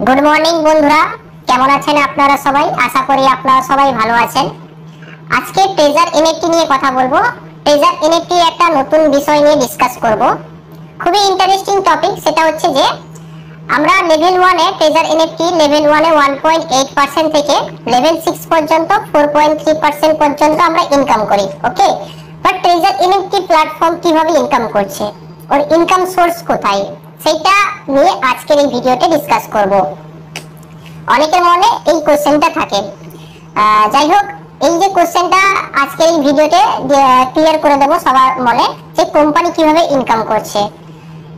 Good morning বন্ধুরা, কেমন আছেন আপনারা সবাই? আশা করি আপনারা সবাই ভালো আছেন। আজকে ট্রেজার এনএফটি নিয়ে কথা বলবো। ট্রেজার এনএফটি একটা নতুন বিষয় নিয়ে ডিসকাস করব। খুবই ইন্টারেস্টিং টপিক। সেটা হচ্ছে যে আমরা লেভেল 1 এ ট্রেজার এনএফটি লেভেল 1 এ 1.8% থেকে লেভেল 6 পর্যন্ত 4.3% পর্যন্ত আমরা ইনকাম করি। ওকে, বাট ট্রেজার এনএফটি প্ল্যাটফর্ম কিভাবে ইনকাম করছে, ওর ইনকাম সোর্স কোথায়, সেটা নিয়ে আজকের এই ভিডিওতে ডিসকাস করব। অনেকের মনে এই কোশ্চেনটা থাকে। যাই হোক, এই যে কোশ্চেনটা আজকের এই ভিডিওতে ক্লিয়ার করে দেব সবার মনে, যে কোম্পানি কিভাবে ইনকাম করছে।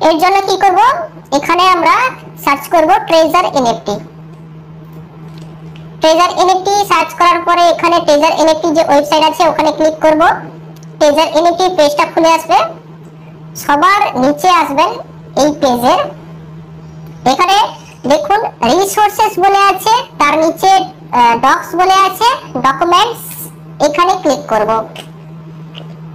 এর জন্য কি করব, এখানে আমরা সার্চ করব treasure NFT. Treasure NFT search করার পরে এখানে ট্রেজার এনএফটি যে ওয়েবসাইট আছে ওখানে ক্লিক করব। ট্রেজার এনএফটি পেজটা খুলে আসবে। সবার নিচে আসবেন এই পেজের, এখানে দেখুন রিসোর্সেস বলে আছে, তার নিচে ডক্স বলে আছে, ডকুমেন্টস, এখানে ক্লিক করব।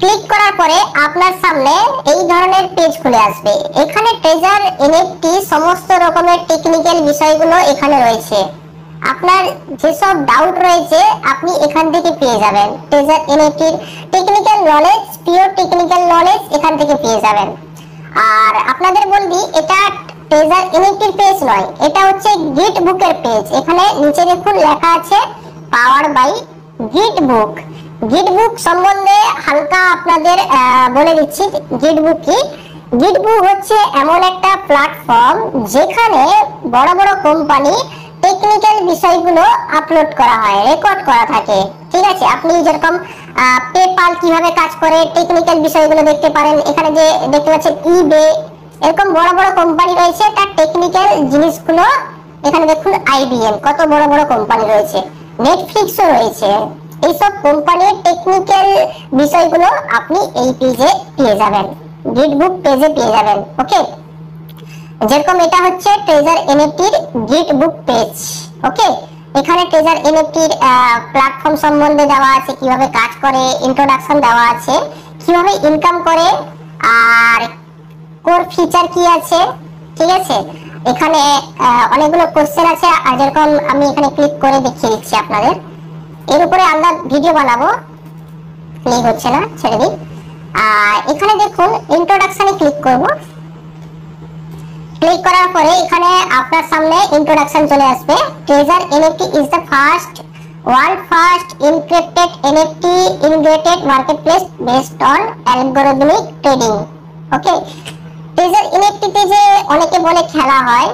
ক্লিক করার পরে আপনার সামনে এই ধরনের পেজ খুলে আসবে। এখানে ট্রেজার এনএফটি সমস্ত রকমের টেকনিক্যাল বিষয়গুলো এখানে রয়েছে। আপনার যেসব ডাউট রয়েছে আপনি এখান থেকে পেয়ে যাবেন। ট্রেজার এনএফটির technical knowledge, pure technical knowledge এখান থেকে পেয়ে যাবেন। আর আপনাদের বলবি, এটা ট্রেজার এনএফটির পেজ নয়, এটা হচ্ছে গিট বুকের পেজ। এখানে নিচে দেখুন লেখা আছে পাওয়ার বাই গিট বুক। গিট বুক সম্বন্ধে হালকা আপনাদের বলে দিচ্ছি। গিট বুক কি? গিট বুক হচ্ছে এমন একটা প্ল্যাটফর্ম যেখানে বড় বড় কোম্পানি টেকনিক্যাল বিষয়গুলো আপলোড করা হয়, রেকর্ড করা থাকে। ঠিক আছে, আপনি যেরকম পেপাল কিভাবে কাজ করে টেকনিক্যাল বিষয়গুলো দেখতে পারেন। এখানে যে দেখতে পাচ্ছেন ইবে, এরকম বড় বড় কোম্পানি রয়েছে, তার টেকনিক্যাল জিনিসগুলো এখানে দেখুন। আইবিএম, কত বড় বড় কোম্পানি রয়েছে, নেটফ্লিক্সও রয়েছে। এইসব কোম্পানির টেকনিক্যাল বিষয়গুলো আপনি এই পেজে পেয়ে যাবেন, গিট বুক পেজে পেয়ে যাবেন। ওকে, যেরকম এটা হচ্ছে ট্রেজার এনএফটির গিট বুক পেজ। ওকে, এখানে ট্রেজার এনএফটির প্ল্যাটফর্ম সম্বন্ধে দেওয়া আছে, কিভাবে কাজ করে, ইন্ট্রোডাকশন দেওয়া আছে, কিভাবে ইনকাম করে, আর কোর ফিচার কি আছে। ঠিক আছে, এখানে অনেকগুলো কোশ্চেন আছে। আর যেরকম আমি এখানে ক্লিক করে দেখিয়ে দিচ্ছি আপনাদের। এর উপরে আমরা ভিডিও বানাবো, ক্লিক হচ্ছে না, ছেড়ে দিই। আর এখানে দেখুন ইন্ট্রোডাকশনে ক্লিক করব। ক্লিক করার পরে এখানে আপনার সামনে ইন্ট্রোডাকশন চলে আসবে। Treasure NFT is the world first encrypted NFT integrated marketplace based on algorithmic trading. Okay, Treasure এনএফটিতে যে অনেকে বলে খেলা হয়,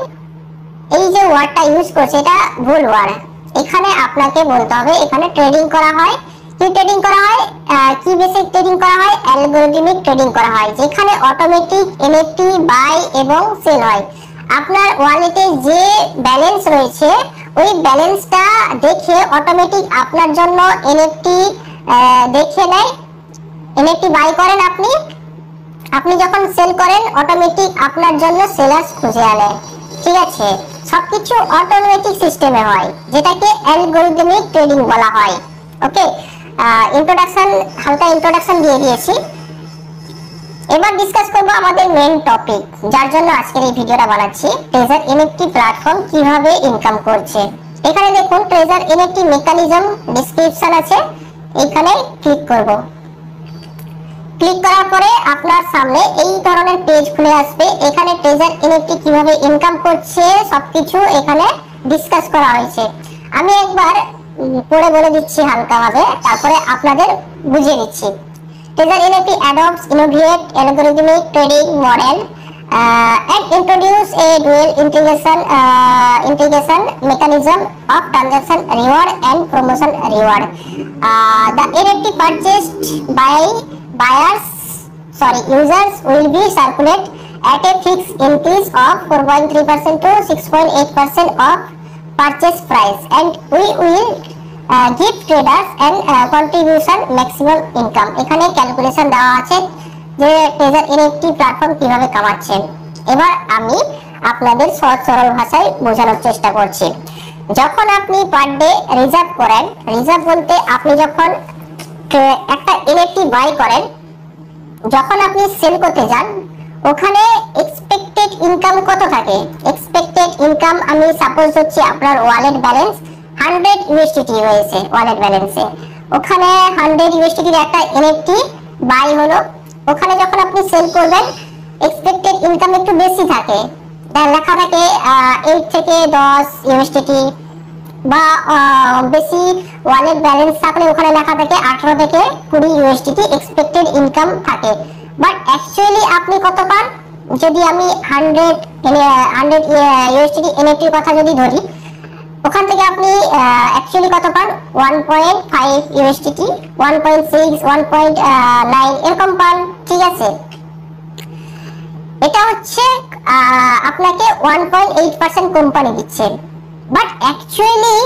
এই যে ওয়ার্ডটা ইউজ করছে এটা ভুল ওয়ার্ড। এখানে আপনাকে বলতে হবে এখানে ট্রেডিং করা হয়। কি ট্রেডিং করা হয়? কি বেসিক ট্রেডিং করা হয়? অ্যালগরিদমিক ট্রেডিং করা হয়, যেখানে অটোমেটিক এনএফটি বাই এবং সেল হয়। আপনার ওয়ালেটে যে ব্যালেন্স রয়েছে ওই ব্যালেন্সটা দেখে অটোমেটিক আপনার জন্য এনএফটি দেখে নেয়। এনএফটি বাই করেন আপনি, আপনি যখন সেল করেন অটোমেটিক আপনার জন্য সেলার্স খুঁজে আনে। ঠিক আছে, সবকিছু অটোমেটিক সিস্টেমে হয়, যেটাকে অ্যালগরিদমিক ট্রেডিং বলা হয়। ওকে, ইন্ট্রোডাকশন, হালকা ইন্ট্রোডাকশন দিয়ে দিয়েছি। এবার ডিসকাস করব আমাদের মেইন টপিক, যার জন্য আজকের এই ভিডিওটা বানাচ্ছি। ট্রেজার এনএফটি প্ল্যাটফর্ম কিভাবে ইনকাম করছে। এখানে দেখুন ট্রেজার এনএফটি মেকানিজম ডেসক্রিপশন আছে, এখানে ক্লিক করব। ক্লিক করার পরে আপনার সামনে এই ধরনের পেজ খুলে আসবে। এখানে ট্রেজার এনএফটি কিভাবে ইনকাম করছে সবকিছু এখানে ডিসকাস করা হয়েছে। আমি একবার পড়ে বলে দিচ্ছি হালকাভাবে, তারপরে আপনাদের বুঝিয়ে দিচ্ছি। Treasure NFT adopts innovative algorithmic trading model and introduce a dual integration mechanism of transaction reward and promotion reward. The NFT purchased by users will be circulated at a fixed increase of 4.3% to 6.8% of purchase price, and we will give traders and contribution maximum income. এখানে calculation দেওয়া আছে যে treasure NFT platform কিভাবে কামাচ্ছে। এবার আমি আপনাদের সহজ সরল ভাষায় বোঝানোর চেষ্টা করছি। যখন আপনি পার ডে রিজার্ভ করেন, রিজার্ভ বলতে আপনি যখন একটা এনএফটি বাই করেন, যখন আপনি সেল করতে যান ওখানে এক্সপেক্টেড ইনকাম কত থাকে? এক্সপেক্টেড ইনকাম আমি সাপোজ হচ্ছে আপনার ওয়ালেট ব্যালেন্স 100 ইউএসডিটি রয়েছে ওয়ালেট ব্যালেন্সে, ওখানে 100 ইউএসডিটির একটা এনএফটি বাই হলো, ওখানে যখন আপনি সেল করবেন এক্সপেক্টেড ইনকাম একটু বেশি থাকে, লেখা থাকে 8 থেকে 10 ইউএসডিটি, বা বেশি ওয়ালেট ব্যালেন্স থাকলে ওখানে লেখা থাকে 18 থেকে 20 ইউএসডিটি এক্সপেক্টেড ইনকাম থাকে। বাট অ্যাকচুয়ালি আপনি কত পান, যদি আমি 100 ইউএসডিটি এনএফটির কথা যদি ধরি, ওখান থেকে আপনি অ্যাকচুয়ালি কত পান 1.5 ইউএসডিটি, 1.6, 1.9 এরকম পান। ঠিক আছে, এটা হচ্ছে আপনাকে 1.8% কোম্পানি দিচ্ছে, বাট অ্যাকচুয়ালি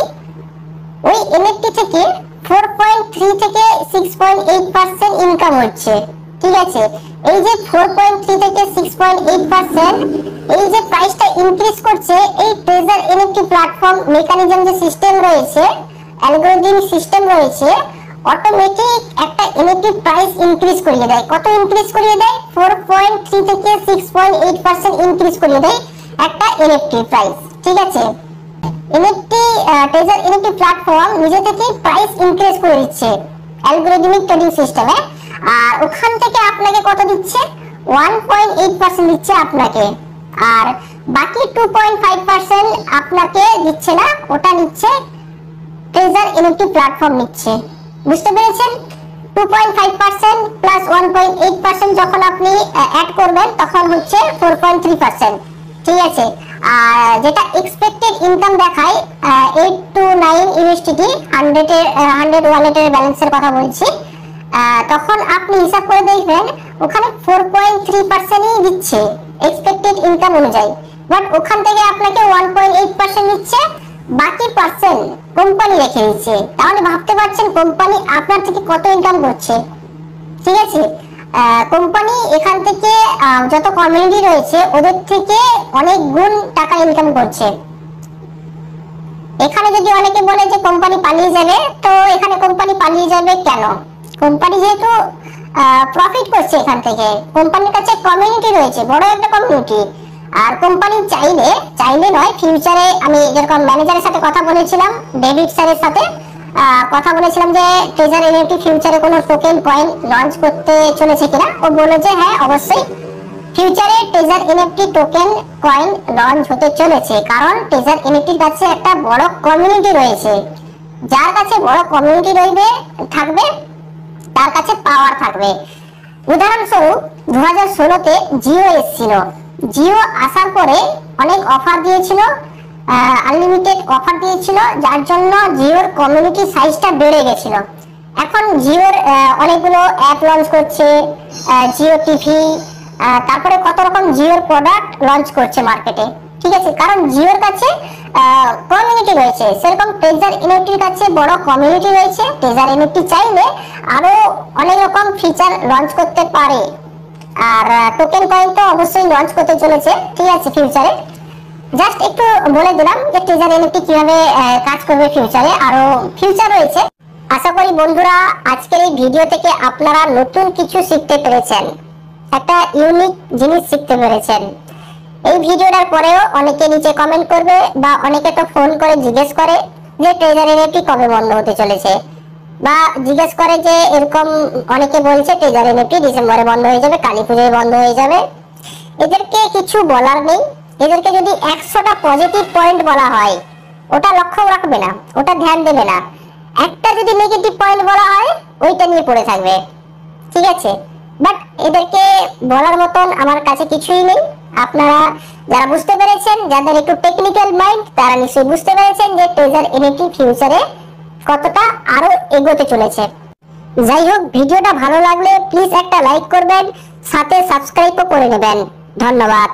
ওই এনএফটি থেকে 4.3 থেকে 6.8% ইনকাম হচ্ছে। ঠিক আছে, এই যে 4.3 থেকে 6.8% এই যে প্রাইসটা ইনক্রিজ করছে, এই ট্রেজার এনএফটি প্ল্যাটফর্ম মেকানিজম যে সিস্টেম রয়েছে, অ্যালগরিদম সিস্টেম রয়েছে, অটোমেটিক একটা এনএফটি প্রাইস ইনক্রিজ করিয়ে দেয়। কত ইনক্রিজ করিয়ে দেয়? 4.3 থেকে 6.8% ইনক্রিজ করিয়ে দেয় একটা এনএফটি প্রাইস। ঠিক আছে, এনএফটি ট্রেজার এনএফটি প্ল্যাটফর্ম নিজে থেকে প্রাইস ইনক্রিজ করে দিচ্ছে অ্যালগরিদমিক ট্রেডিং সিস্টেমে, আর ওখান থেকে আপনাকে কত দিচ্ছে? 1.8% দিচ্ছে আপনাকে, আর বাকি 2.5% আপনাকে দিচ্ছে না, ওটা নিচ্ছে ট্রেজার এনএফটি প্ল্যাটফর্ম নিচ্ছে। বুঝতে পেরেছেন? 2.5% প্লাস 1.8% যখন আপনি অ্যাড করবেন তখন হচ্ছে 4.3%। ঠিক আছে, আর যেটা এক্সপেক্টেড ইনকাম দেখায় 8 to 9 ইউএসডিটি 100 ওয়ালেটের ব্যালেন্সের কথা বলছি, তখন আপনি হিসাব করে দেখবেন ওখানে 4.3%ই দিচ্ছে এক্সপেক্টেড ইনকাম অনুযায়ী, বাট ওখান থেকে আপনাকে 1.8% দিচ্ছে, বাকি পার্সেন্ট কোম্পানি রেখে দিচ্ছে। তাহলে ভাবতে পারছেন কোম্পানি আপনার থেকে কত ইনকাম করছে। ঠিক আছে, কোম্পানি এখান থেকে যত কমিউনিটি রয়েছে ওদের থেকে অনেক গুণ টাকা ইনকাম করছে। এখানে যদি অনেকে বলে যে কোম্পানি পালিয়ে যাবে, তো এখানে কোম্পানি পালিয়ে যাবে কেন? কোম্পানি যেহেতু প্রফিট করছে এখান থেকে, কোম্পানির কাছে কমিউনিটি রয়েছে, বড় একটা কমিউনিটি, আর কোম্পানি চাইলে নয়, ফিউচারে আমি যেরকম ম্যানেজারের সাথে কথা বলেছিলাম, ডেভিড স্যারের সাথে কথা বলেছিলাম যে ট্রেজার এনএফটি ফিউচারে কোনো টোকেন কয়েন লঞ্চ করতে চলেছে কিনা, ও বলে যে হ্যাঁ অবশ্যই ফিউচারে treasure NFT token coin launch হতে চলেছে, কারণ ট্রেজার এনএফটির কাছে একটা বড় কমিউনিটি রয়েছে, যার কাছে বড় কমিউনিটি থাকবে তার কাছে পাওয়ার থাকবে। উদাহরণস্বরূপ 2016-তে জিও এসেছিল, জিও আসার পরে অনেক অফার দিয়েছিল, আনলিমিটেড অফার দিয়েছিল, যার জন্য জিওর কমিউনিটি সাইজটা বেড়ে গেছিল। এখন জিওর অনেকগুলো অ্যাপ লঞ্চ করছে, জিও টিভি, তারপরে কত রকম জিওর প্রোডাক্ট লঞ্চ করছে মার্কেটে। ঠিক আছে, কারণ জিওর কাছে কমিউনিটি রয়েছে, সেরকম ট্রেজার এনএফটির কাছে বড় কমিউনিটি রয়েছে। ট্রেজার এনএফটি চাইলে আরো অনেক রকম ফিচার লঞ্চ করতে পারে, আর টোকেন কয়েন তো অবশ্যই লঞ্চ করতে চলেছে। ঠিক আছে, ফিউচারে জাস্ট একটু বলে দিলাম যে ট্রেজার এনএফটি কিভাবে কাজ করবে ফিউচারে, আরো ফিউচার রয়েছে। আশা করি বন্ধুরা আজকের এই ভিডিও থেকে আপনারা নতুন কিছু শিখতে পেরেছেন, একটা ইউনিক জিনিস শিখতে পেরেছেন। এই ভিডিওটার পরেও অনেকে নিচে কমেন্ট করবে, বা অনেকে তো ফোন করে জিজ্ঞেস করে যে ট্রেজার এনএফটি কবে বন্ধ হতে চলেছে, বা জিজ্ঞেস করে যে এরকম অনেকে বলছে ট্রেজার এনএফটি ডিসেম্বরে বন্ধ হয়ে যাবে, কালী পুজোয় বন্ধ হয়ে যাবে। এদেরকে কিছু বলার নেই, এদেরকে যদি 100টা পজিটিভ পয়েন্ট বলা হয় ওটা লক্ষ্য রাখবে না, ওটা ধ্যান দেবে না। একটা যদি নেগেটিভ পয়েন্ট বলা হয় ওইটা নিয়ে পড়ে থাকবে। ঠিক আছে, বাট এদেরকে বলার মতন আমার কাছে কিছুই নেই। আপনারা যারা বুঝতে পেরেছেন, যাদের একটু টেকনিক্যাল মাইন্ড, তারা নিশ্চয়ই বুঝতে পেরেছেন যে ট্রেজার এনএফটি ফিউচারে কতটা আরো এগোতে চলেছে। যাই হোক, ভিডিওটা ভালো লাগলে প্লিজ একটা লাইক করবেন, সাথে সাবস্ক্রাইবও করে নেবেন। ধন্যবাদ।